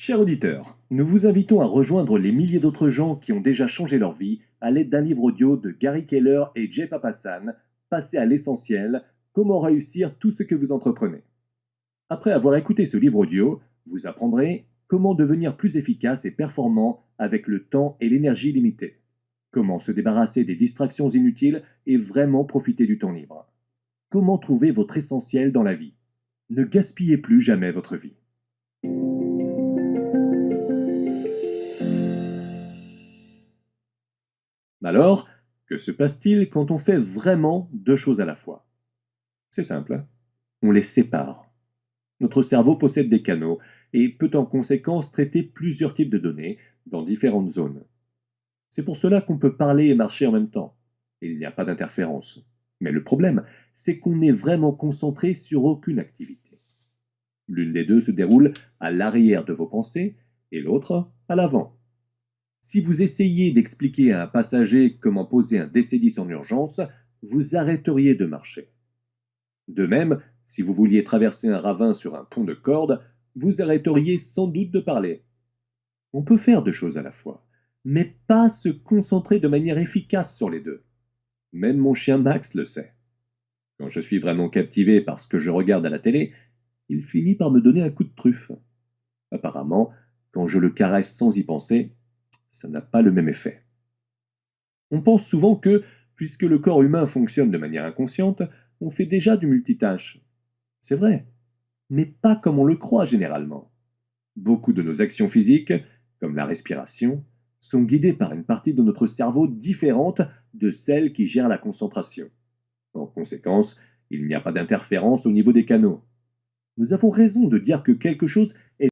Chers auditeurs, nous vous invitons à rejoindre les milliers d'autres gens qui ont déjà changé leur vie à l'aide d'un livre audio de Gary Keller et Jay Papasan, Passez à l'essentiel, comment réussir tout ce que vous entreprenez. Après avoir écouté ce livre audio, vous apprendrez comment devenir plus efficace et performant avec le temps et l'énergie limitée. Comment se débarrasser des distractions inutiles et vraiment profiter du temps libre. Comment trouver votre essentiel dans la vie. Ne gaspillez plus jamais votre vie. Alors, que se passe-t-il quand on fait vraiment deux choses à la fois? C'est simple, hein. On les sépare. Notre cerveau possède des canaux et peut en conséquence traiter plusieurs types de données dans différentes zones. C'est pour cela qu'on peut parler et marcher en même temps. Et il n'y a pas d'interférence. Mais le problème, c'est qu'on est vraiment concentré sur aucune activité. L'une des deux se déroule à l'arrière de vos pensées et l'autre à l'avant. Si vous essayiez d'expliquer à un passager comment poser un décédis en urgence, vous arrêteriez de marcher. De même, si vous vouliez traverser un ravin sur un pont de corde, vous arrêteriez sans doute de parler. On peut faire deux choses à la fois, mais pas se concentrer de manière efficace sur les deux. Même mon chien Max le sait. Quand je suis vraiment captivé par ce que je regarde à la télé, il finit par me donner un coup de truffe. Apparemment, quand je le caresse sans y penser, ça n'a pas le même effet. On pense souvent que, puisque le corps humain fonctionne de manière inconsciente, on fait déjà du multitâche. C'est vrai, mais pas comme on le croit généralement. Beaucoup de nos actions physiques, comme la respiration, sont guidées par une partie de notre cerveau différente de celle qui gère la concentration. En conséquence, il n'y a pas d'interférence au niveau des canaux. Nous avons raison de dire que quelque chose est